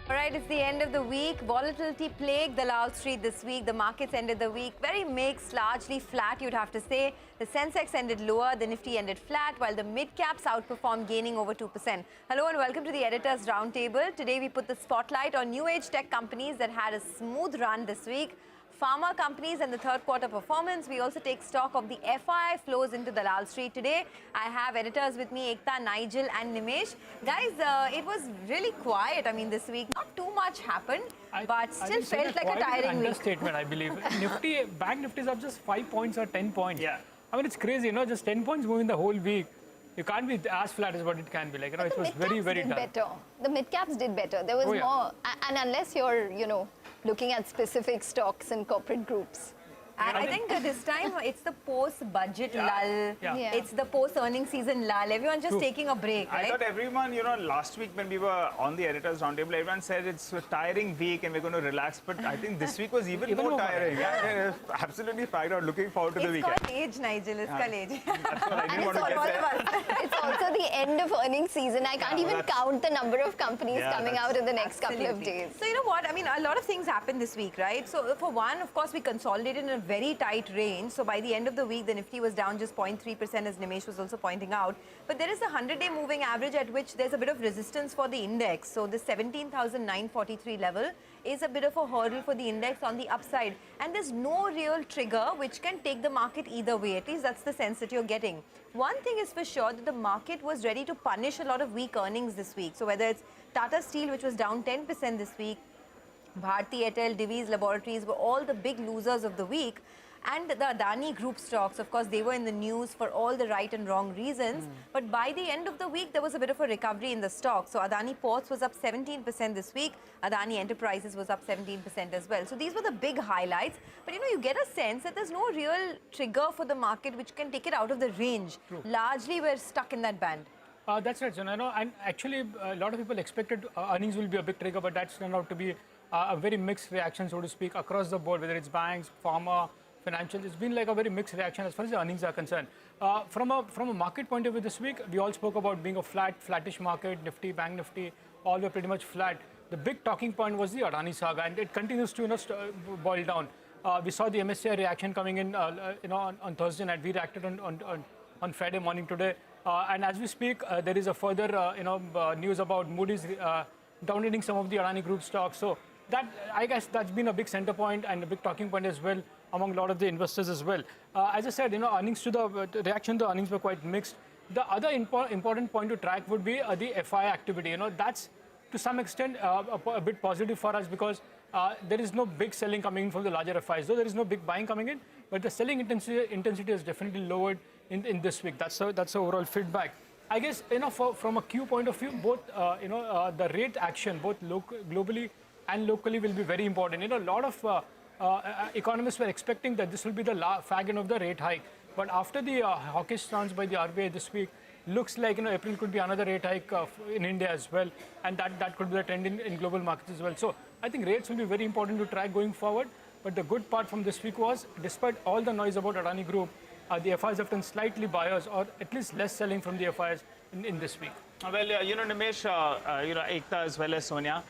All right, it's the end of the week. Volatility plagued Dalal Street this week. The markets ended the week very mixed, largely flat, you'd have to say. The Sensex ended lower, the Nifty ended flat, while the mid-caps outperformed, gaining over 2%. Hello and welcome to the Editor's Roundtable. Today we put the spotlight on new age tech companies that had a smooth run this week. Pharma companies and the third quarter performance. We also take stock of the FI flows into Dalal Street. Today, I have editors with me, Ekta, Nigel and Nimesh. Guys, it was really quiet, this week. Not too much happened, but still felt like a tiring week. Understatement, I believe. Nifty, Bank Nifty is up just 5 points or 10 points. Yeah. It's crazy, just 10 points moving the whole week. You can't be as flat as what it can be. It was very, very tough. Better. The mid-caps did better. There was more, and unless you're, looking at specific stocks and corporate groups. And I think this time it's the post-budget lull. Yeah. It's the post-earning season lull. Everyone's just taking a break, right? I thought everyone, last week when we were on the Editors Roundtable, everyone said it's a tiring week and we're going to relax. But I think this week was even more tiring. Yeah, absolutely packed out. Looking forward to the weekend. It's called age, Nigel. It's called age. That's what I didn't want to get there. It's also the end of earnings season. I can't even count the number of companies coming out in the next couple of days. So you know what? A lot of things happened this week, right? So for one, of course, we consolidated in a very tight range. So by the end of the week, the Nifty was down just 0.3%, as Nimesh was also pointing out. But there is a 100-day moving average at which there's a bit of resistance for the index. So the 17,943 level is a bit of a hurdle for the index on the upside. And there's no real trigger which can take the market either way. At least that's the sense that you're getting. One thing is for sure that the market was ready to punish a lot of weak earnings this week. So whether it's Tata Steel, which was down 10% this week, Bharti Airtel, Divi's Laboratories were all the big losers of the week. And the Adani Group stocks, of course, they were in the news for all the right and wrong reasons. But by the end of the week, there was a bit of a recovery in the stock. So Adani Ports was up 17% this week. Adani Enterprises was up 17% as well. So these were the big highlights. But, you get a sense that there's no real trigger for the market which can take it out of the range. True. Largely, we're stuck in that band. That's right, Sonal. And actually, a lot of people expected earnings will be a big trigger, but that's turned out to be a very mixed reaction, so to speak, across the board, whether it's banks, pharma, financials. It's been like a very mixed reaction as far as the earnings are concerned. From a market point of view this week, we all spoke about being a flattish market. Nifty, Bank Nifty, all were pretty much flat. The big talking point was the Adani saga, and it continues to boil down. We saw the MSCI reaction coming in on Thursday night. We reacted on Friday morning today, and as we speak, there is a further news about Moody's downgrading some of the Adani Group stocks. So that, I guess, that's been a big center point and a big talking point as well among a lot of the investors as well. As I said, earnings to the reaction to earnings were quite mixed. The other important point to track would be the FI activity. That's to some extent a bit positive for us because there is no big selling coming in from the larger FIs. Though there is no big buying coming in, but the selling intensity has definitely lowered in this week. That's the overall feedback. I guess from a Q point of view, both the rate action, both globally and locally, will be very important. A lot of economists were expecting that this will be the fag end of the rate hike. But after the hawkish stance by the RBI this week, looks like April could be another rate hike in India as well. And that could be the trend in global markets as well. So I think rates will be very important to track going forward. But the good part from this week was, despite all the noise about Adani Group, the FIs have done slightly buyers or at least less selling from the FIs in this week. Well, Nimesh, Ekta as well as Sonia,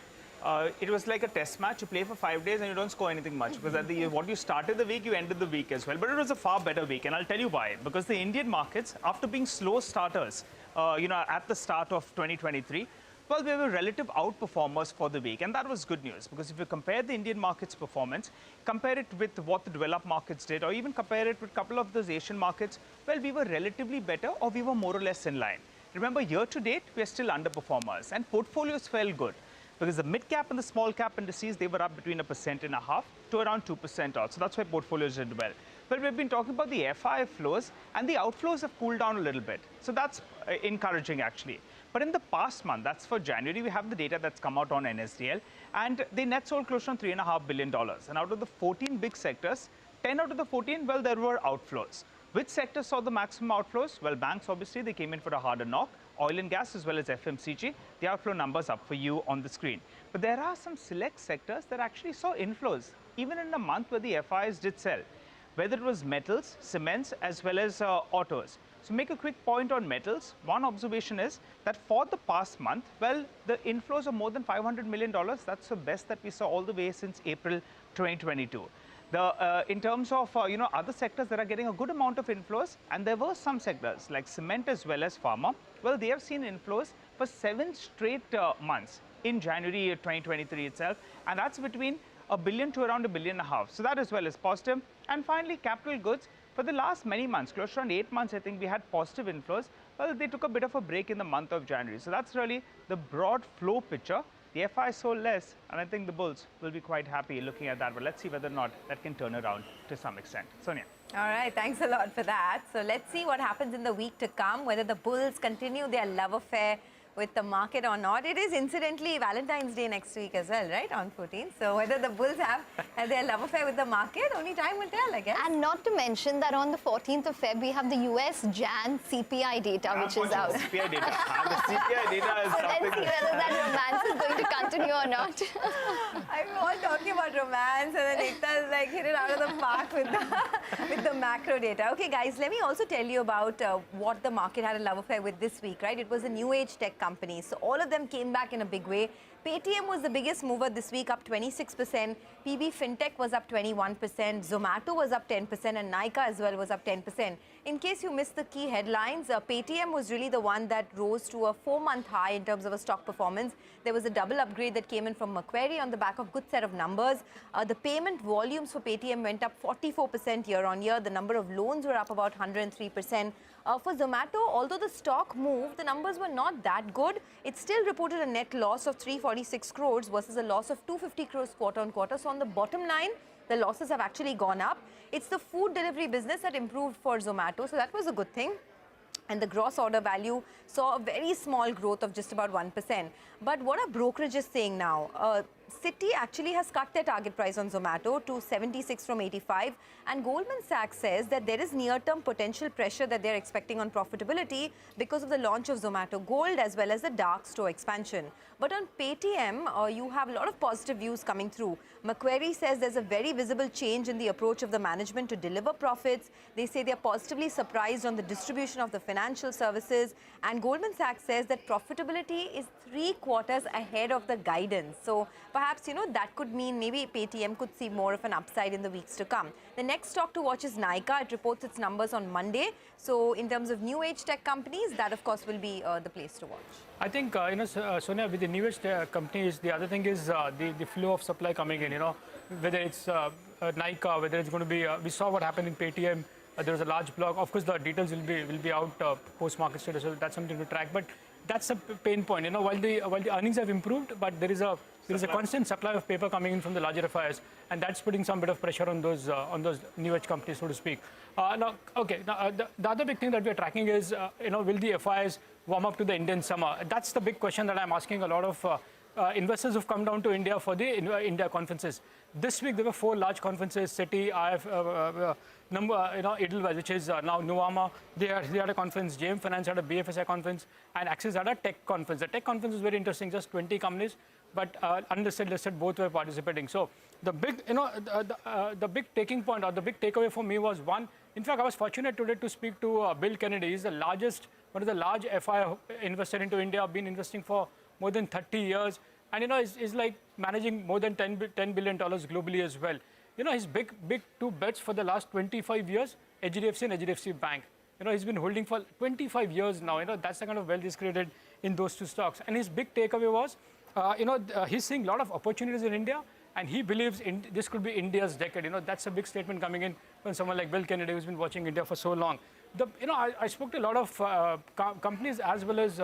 it was like a test match. You play for 5 days and you don't score anything much because what you started the week, you ended the week as well. But it was a far better week, and I'll tell you why. Because the Indian markets, after being slow starters, at the start of 2023, well, they were relative outperformers for the week, and that was good news. Because if you compare the Indian markets' performance, compare it with what the developed markets did, or even compare it with a couple of those Asian markets, well, we were relatively better, or we were more or less in line. Remember, year to date, we are still underperformers, and portfolios felt good. Because the mid-cap and the small-cap indices, they were up between 1.5% to around 2% odd. So that's why portfolios did well. But we've been talking about the FI flows, and the outflows have cooled down a little bit. So that's encouraging, actually. But in the past month, that's for January, we have the data that's come out on NSDL, and they net sold close to $3.5 billion. And out of the 14 big sectors, 10 out of the 14, well, there were outflows. Which sectors saw the maximum outflows? Well, banks, obviously, they came in for a harder knock. Oil and gas as well as FMCG, the outflow numbers up for you on the screen. But there are some select sectors that actually saw inflows, even in a month where the FIs did sell. Whether it was metals, cements, as well as autos. So make a quick point on metals. One observation is that for the past month, well, the inflows of more than $500 million, that's the best that we saw all the way since April 2022. In terms of other sectors that are getting a good amount of inflows, and there were some sectors like cement as well as pharma, well, they have seen inflows for 7 straight months in January 2023 itself, and that's between $1 billion to around $1.5 billion. So that as well is positive. And finally, capital goods. For the last many months, close to around 8 months, I think we had positive inflows. Well, they took a bit of a break in the month of January. So that's really the broad flow picture. The FI sold less, and I think the bulls will be quite happy looking at that. But let's see whether or not that can turn around to some extent. Sonia. All right, thanks a lot for that. So let's see what happens in the week to come, whether the bulls continue their love affair with the market or not. It is incidentally Valentine's Day next week as well, right, on 14th. So whether the bulls have their love affair with the market, only time will tell, I guess. And not to mention that on the 14th of Feb, we have the US Jan CPI data, which is out. CPI data. The CPI data is So let's something. see whether that romance is going to continue or not. I'm all talking about romance, and then Ekta is like hit it out of the park with the macro data. Okay, guys, let me also tell you about what the market had a love affair with this week, right? It was a new age tech companies. So all of them came back in a big way. Paytm was the biggest mover this week, up 26%. PB Fintech was up 21%. Zomato was up 10%, and Nykaa as well was up 10%. In case you missed the key headlines, Paytm was really the one that rose to a 4-month high in terms of a stock performance. There was a double upgrade that came in from Macquarie on the back of good set of numbers. The payment volumes for Paytm went up 44% year on year. The number of loans were up about 103%. For Zomato, although the stock moved, the numbers were not that good. It still reported a net loss of 346 crores versus a loss of 250 crores quarter on quarter. So on the bottom line, the losses have actually gone up. It's the food delivery business that improved for Zomato, so that was a good thing. And the gross order value saw a very small growth of just about 1%. But what are brokerages saying now? Citi actually has cut their target price on Zomato to 76 from 85, and Goldman Sachs says that there is near-term potential pressure that they're expecting on profitability because of the launch of Zomato Gold as well as the dark store expansion. But on Paytm, you have a lot of positive views coming through. Macquarie says there's a very visible change in the approach of the management to deliver profits. They say they're positively surprised on the distribution of the financial services, and Goldman Sachs says that profitability is 3 quarters ahead of the guidance. So perhaps, that could mean maybe Paytm could see more of an upside in the weeks to come. The next stock to watch is Nykaa. It reports its numbers on Monday. So in terms of new age tech companies, that of course will be the place to watch. I think, Sonia, with the new age companies, the other thing is the flow of supply coming in, whether it's Nykaa, whether it's going to be, we saw what happened in Paytm. There was a large block. Of course, the details will be out post-market status, so that's something to track. But that's a pain point. While the earnings have improved, but there is a constant supply of paper coming in from the larger FIs, and that's putting some bit of pressure on those new age companies, so to speak. The other big thing that we are tracking is, will the FIs warm up to the Indian summer? That's the big question that I'm asking a lot of investors who've come down to India for the India conferences. This week there were 4 large conferences: Citi, IF, Edelweiss, which is now Nuvama. They had a conference. JM Finance had a BFSI conference, and Axis had a tech conference. The tech conference was very interesting. Just 20 companies, but unlisted, listed, both were participating. So the big, the big taking point or the big takeaway for me was one. In fact, I was fortunate today to speak to Bill Kennedy. He's the largest, one of the large FI investor into India. Been investing for more than 30 years. And, is like managing more than $10 billion globally as well. His big 2 bets for the last 25 years, HDFC and HDFC Bank. He's been holding for 25 years now. That's the kind of wealth he's created in those 2 stocks. And his big takeaway was, he's seeing a lot of opportunities in India, and he believes this could be India's decade. That's a big statement coming in when someone like Bill Kennedy, who's been watching India for so long. I spoke to a lot of companies as well as,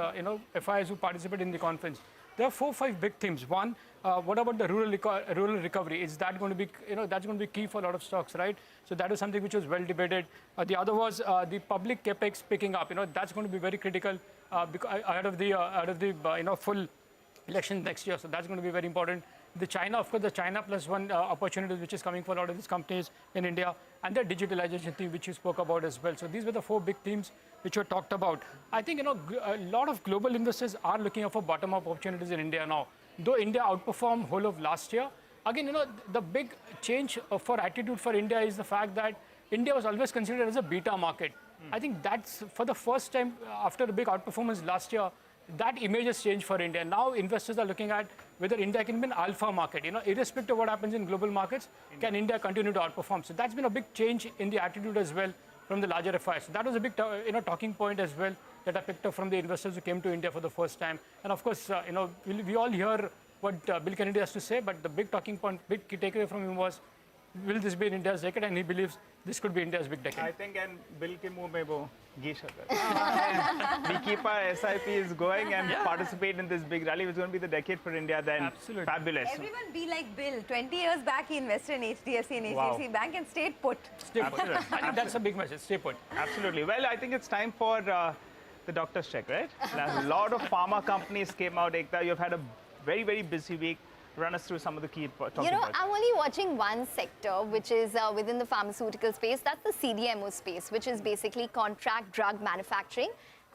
FIs who participate in the conference. There are 4 or 5 big themes. One, what about the rural recovery? Is that going to be, that's going to be key for a lot of stocks, right? So that is something which was well debated. The other was the public capex picking up. That's going to be very critical ahead of the full election next year. So that's going to be very important. The China, of course, the China plus one opportunity which is coming for a lot of these companies in India, and the digitalization theme which you spoke about as well. So these were the 4 big themes which were talked about. I think, a lot of global investors are looking out for bottom-up opportunities in India now. Though India outperformed whole of last year, again, the big change for attitude for India is the fact that India was always considered as a beta market. I think that's for the first time after a big outperformance last year, that image has changed for India. Now investors are looking at whether India can be an alpha market. Irrespective of what happens in global markets, can India continue to outperform? So that's been a big change in the attitude as well from the larger FIs. So that was a big talking point as well that I picked up from the investors who came to India for the first time. And of course, we all hear what Bill Kennedy has to say, but the big talking point, big key takeaway from him was, will this be in India's decade? And he believes this could be India's big decade. I think, and Bill ke muh mein wo ghee shakar. We keep our SIPs going and participate in this big rally, which is going to be the decade for India. Then Absolutely. Fabulous. Everyone be like Bill. 20 years back, he invested in HDFC and HDFC Bank and stayed put. Stay put. I think that's a big message. Stay put. Absolutely. Well, I think it's time for the doctor's check, right? A lot of pharma companies came out, Ekta. You've had a very, very busy week. Run us through some of the key talking points. I'm only watching one sector, which is within the pharmaceutical space. That's the CDMO space, which is basically contract drug manufacturing.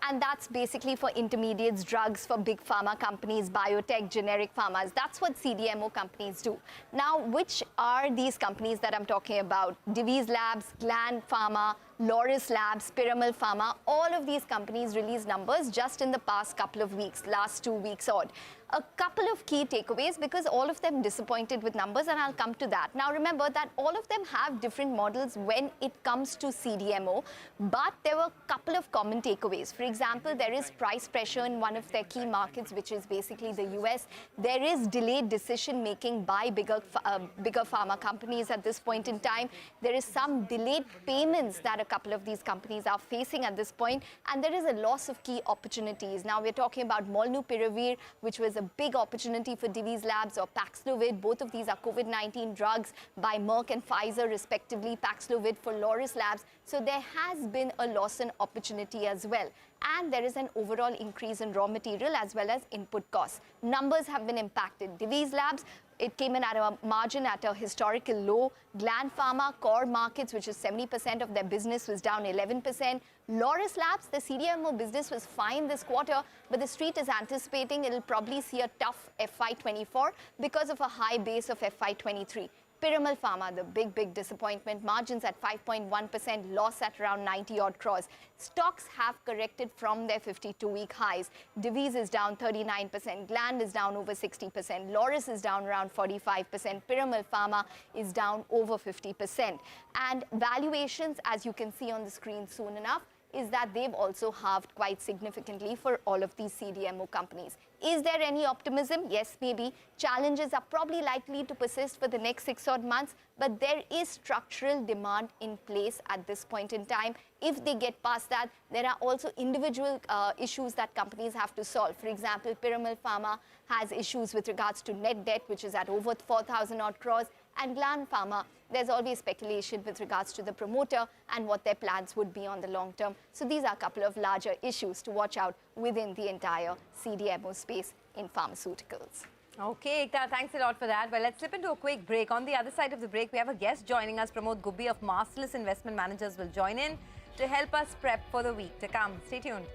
And that's basically for intermediates, drugs for big pharma companies, biotech, generic pharmas. That's what CDMO companies do. Now, which are these companies that I'm talking about? Divi's Labs, Gland Pharma, Loris Labs, Piramal Pharma, all of these companies released numbers just in the past couple of weeks, last 2 weeks odd. A couple of key takeaways because all of them disappointed with numbers, and I'll come to that. Now remember that all of them have different models when it comes to CDMO, but there were a couple of common takeaways. For example, there is price pressure in one of their key markets, which is basically the US. There is delayed decision making by bigger pharma companies at this point in time. There is some delayed payments that a couple of these companies are facing at this point, and there is a loss of key opportunities. Now we're talking about Molnupiravir, which was a big opportunity for Divi's Labs, or Paxlovid. Both of these are COVID-19 drugs by Merck and Pfizer respectively. Paxlovid for Loris Labs. So there has been a loss in opportunity as well. And there is an overall increase in raw material as well as input costs. Numbers have been impacted. Divi's Labs, it came in at a margin at a historical low. Gland Pharma, core markets, which is 70% of their business, was down 11%. Loris Labs, the CDMO business, was fine this quarter, but the street is anticipating it'll probably see a tough FY24 because of a high base of FY23. Piramal Pharma, the big disappointment. Margins at 5.1%, loss at around 90 odd crores. Stocks have corrected from their 52-week highs. Divi's is down 39%. Gland is down over 60%. Loris is down around 45%. Piramal Pharma is down over 50%. And valuations, as you can see on the screen soon enough, is that they've also halved quite significantly for all of these CDMO companies. Is there any optimism? Yes, maybe. Challenges are probably likely to persist for the next 6 odd months, but there is structural demand in place at this point in time. If they get past that, there are also individual issues that companies have to solve. For example, Piramal Pharma has issues with regards to net debt, which is at over 4,000 odd crores. And Gland Pharma, there's always speculation with regards to the promoter and what their plans would be on the long term. So these are a couple of larger issues to watch out within the entire CDMO space in pharmaceuticals. Okay, Ekta, thanks a lot for that. Well, let's slip into a quick break. On the other side of the break, we have a guest joining us. Pramod Gubbi of Marcellus Investment Managers will join in to help us prep for the week to come. Stay tuned.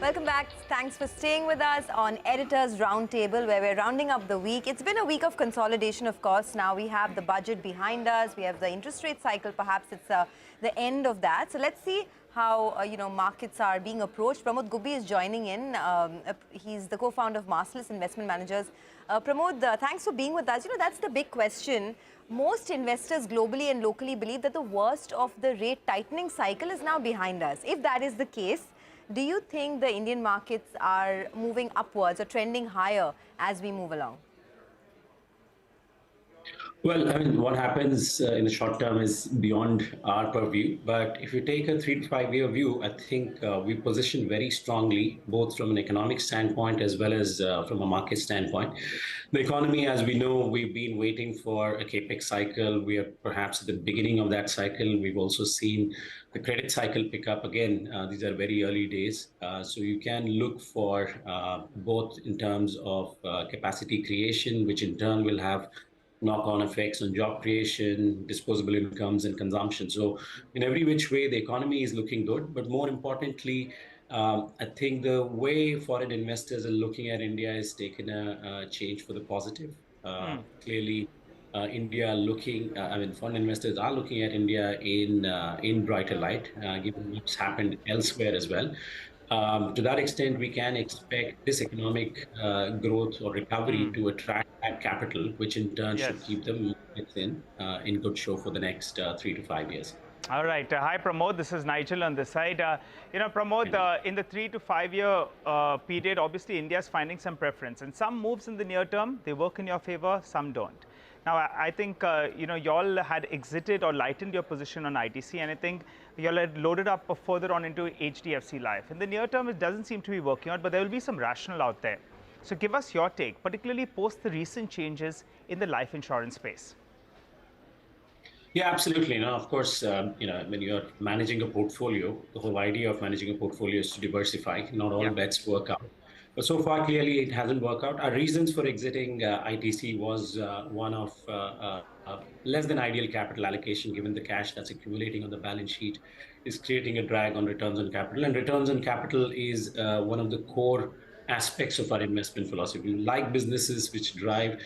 Welcome back. Thanks for staying with us on Editors Roundtable, where we're rounding up the week. It's been a week of consolidation, of course. Now we have the budget behind us. We have the interest rate cycle. Perhaps it's the end of that. So let's see how markets are being approached. Pramod Gubbi is joining in. He's the co-founder of Marcellus Investment Managers. Pramod, thanks for being with us. That's the big question. Most investors globally and locally believe that the worst of the rate tightening cycle is now behind us. If that is the case, do you think the Indian markets are moving upwards or trending higher as we move along? Well, I mean, what happens in the short term is beyond our purview. But if you take a 3 to 5 year view, I think we position very strongly, both from an economic standpoint as well as from a market standpoint. The economy, as we know, we've been waiting for a capex cycle. We are perhaps at the beginning of that cycle. We've also seen the credit cycle pick up again. These are very early days. So you can look for both in terms of capacity creation, which in turn will have knock-on effects on job creation, disposable incomes, and consumption. So in every which way, the economy is looking good. But more importantly, I think the way foreign investors are looking at India has taken a change for the positive. Clearly, India are looking. I mean, foreign investors are looking at India in brighter light, given what's happened elsewhere as well. To that extent, we can expect this economic growth or recovery to attract that capital, which in turn should Yes. keep them in good show for the next 3 to 5 years. All right. Hi, Pramod. This is Nigel on this side. Pramod, in the 3 to 5 year period, obviously India is finding some preference, and some moves in the near term they work in your favor, some don't. Now, I think y'all had exited or lightened your position on ITC, and I think y'all had loaded up further on into HDFC Life. In the near term, it doesn't seem to be working out, but there will be some rationale out there. So, give us your take, particularly post the recent changes in the life insurance space. Yeah, absolutely. Of course, when you're managing a portfolio, the whole idea of managing a portfolio is to diversify. Not all Yeah. bets work out. But so far, clearly, it hasn't worked out. Our reasons for exiting ITC was one of less than ideal capital allocation, given the cash that's accumulating on the balance sheet is creating a drag on returns on capital. And returns on capital is one of the core aspects of our investment philosophy. We like businesses which drive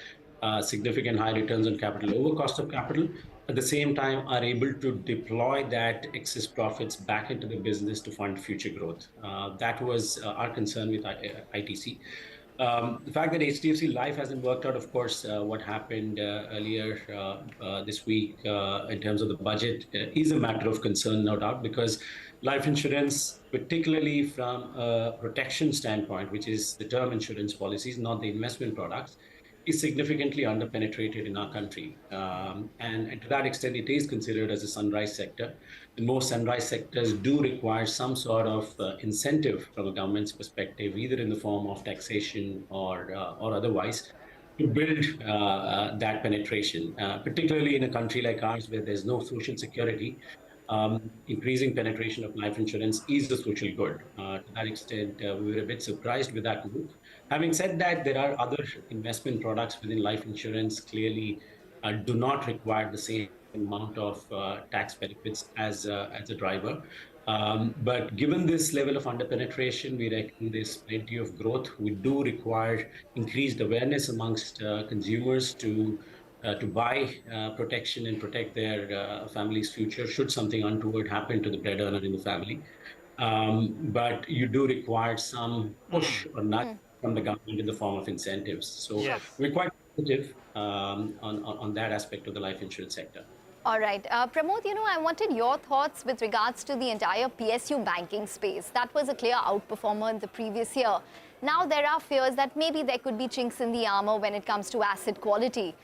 significant high returns on capital over cost of capital, at the same time are able to deploy that excess profits back into the business to fund future growth. That was our concern with ITC. The fact that HDFC Life hasn't worked out, of course, what happened earlier this week in terms of the budget is a matter of concern, no doubt, because life insurance, particularly from a protection standpoint, which is the term insurance policies, not the investment products, is significantly underpenetrated in our country. And to that extent, it is considered as a sunrise sector. And most sunrise sectors do require some sort of incentive from a government's perspective, either in the form of taxation or otherwise, to build that penetration, particularly in a country like ours where there's no social security. Increasing penetration of life insurance is a social good. To that extent, we were a bit surprised with that move. Having said that, there are other investment products within life insurance clearly do not require the same amount of tax benefits as a driver. But given this level of underpenetration, we reckon there's plenty of growth. We do require increased awareness amongst consumers to buy protection and protect their family's future should something untoward happen to the bread earner in the family. But you do require some push or nudge from the government in the form of incentives. So Yes. we're quite positive on that aspect of the life insurance sector. All right. Pramod, I wanted your thoughts with regards to the entire PSU banking space. That was a clear outperformer in the previous year. Now there are fears that maybe there could be chinks in the armor when it comes to asset quality.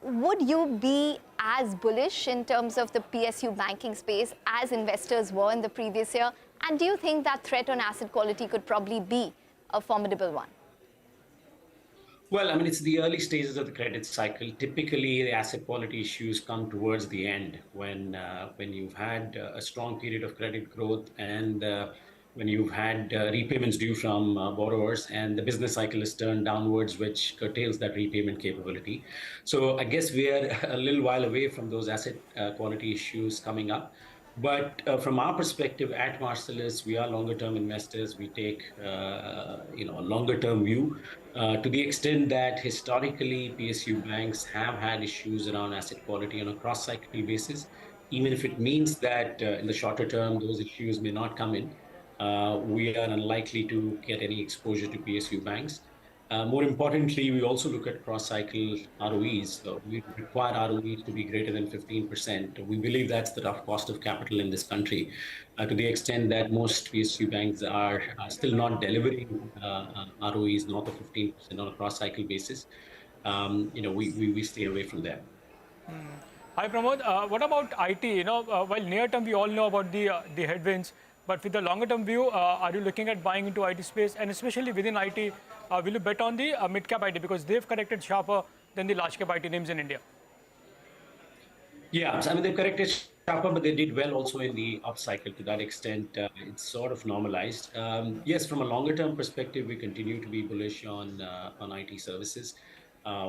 Would you be as bullish in terms of the PSU banking space as investors were in the previous year? And do you think that threat on asset quality could probably be a formidable one? Well, I mean, it's the early stages of the credit cycle. Typically, the asset quality issues come towards the end when you've had a strong period of credit growth and when you've had repayments due from borrowers and the business cycle is turned downwards, which curtails that repayment capability. So I guess we are a little while away from those asset quality issues coming up. But from our perspective at Marcellus, we are longer-term investors. We take a longer-term view to the extent that historically PSU banks have had issues around asset quality on a cross-cycle basis. Even if it means that in the shorter term those issues may not come in, we are unlikely to get any exposure to PSU banks. More importantly, we also look at cross-cycle ROEs. So we require ROEs to be greater than 15%. We believe that's the rough cost of capital in this country. To the extent that most PSU banks are still not delivering ROEs north of 15% on a cross-cycle basis, we stay away from them. Hi, Pramod. What about IT? While near term we all know about the headwinds, but with the longer term view, are you looking at buying into IT space? And especially within IT, will you bet on the mid-cap IT because they've corrected sharper than the large-cap IT names in India? Yeah, so, I mean, they've corrected sharper, but they did well also in the upcycle. To that extent, it's sort of normalized. Yes, from a longer-term perspective, we continue to be bullish on IT services.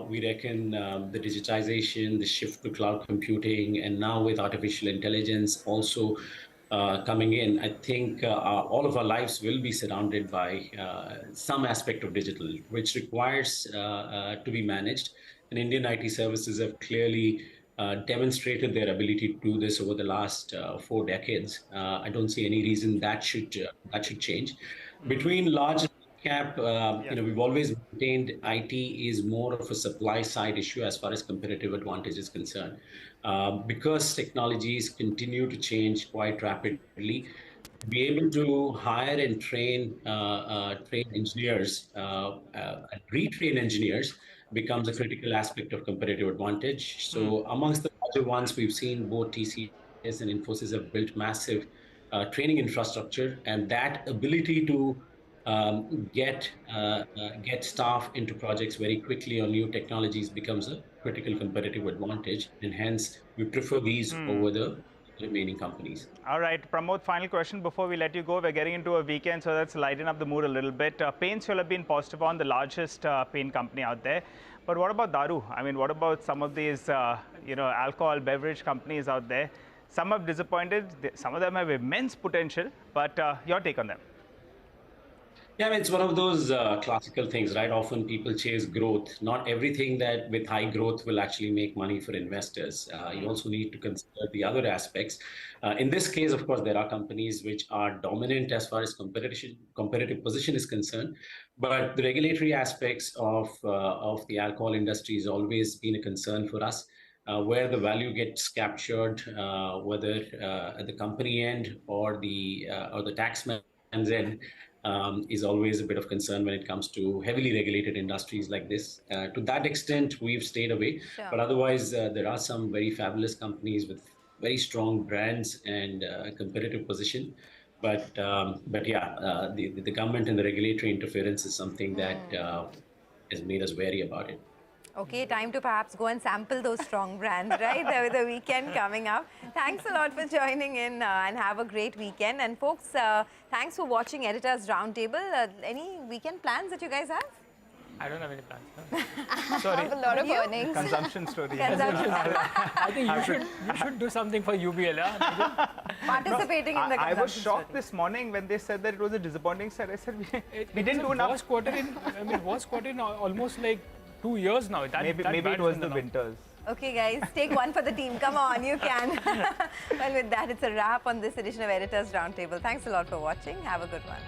We reckon the digitization, the shift to cloud computing, and now with artificial intelligence also coming in, I think all of our lives will be surrounded by some aspect of digital, which requires to be managed. And Indian IT services have clearly demonstrated their ability to do this over the last 4 decades. I don't see any reason that should change. Between large and cap, we've always maintained IT is more of a supply side issue as far as competitive advantage is concerned. Because technologies continue to change quite rapidly, be able to hire and train engineers and retrain engineers becomes a critical aspect of competitive advantage. So amongst the larger ones, we've seen both TCS and Infosys have built massive training infrastructure, and that ability to get staff into projects very quickly on new technologies becomes a critical competitive advantage, and hence we prefer these over the remaining companies. All right, Pramod, final question before we let you go. We're getting into a weekend, so let's lighten up the mood a little bit. Paints will have been positive on, the largest paint company out there. But what about Daru? I mean, what about some of these, alcohol beverage companies out there? Some have disappointed. Some of them have immense potential. But your take on them? Yeah, I mean, it's one of those classical things, right? Often people chase growth. Not everything that with high growth will actually make money for investors. You also need to consider the other aspects. In this case, of course, there are companies which are dominant as far as competitive position is concerned, but the regulatory aspects of the alcohol industry has always been a concern for us. Where the value gets captured, whether at the company end or the taxman's end, is always a bit of concern when it comes to heavily regulated industries like this. To that extent, we've stayed away. Sure. But otherwise, there are some very fabulous companies with very strong brands and competitive position. But yeah, the government and the regulatory interference is something that has made us wary about it. Okay, time to perhaps go and sample those strong brands, right? With the weekend coming up. Thanks a lot for joining in and have a great weekend. And folks, thanks for watching Editor's Roundtable. Any weekend plans that you guys have? I don't have any plans. No. Sorry. A lot of earnings. Consumption story. I think you should do something for UBL. Yeah? Participating in the I was consumption shocked story. this morning when they said that it was a disappointing set. I said, we didn't do enough. Worst quarter in almost like 2 years now. Maybe it was the winters. Okay, guys, take one for the team. Come on, you can. Well, with that, it's a wrap on this edition of Editor's Roundtable. Thanks a lot for watching. Have a good one.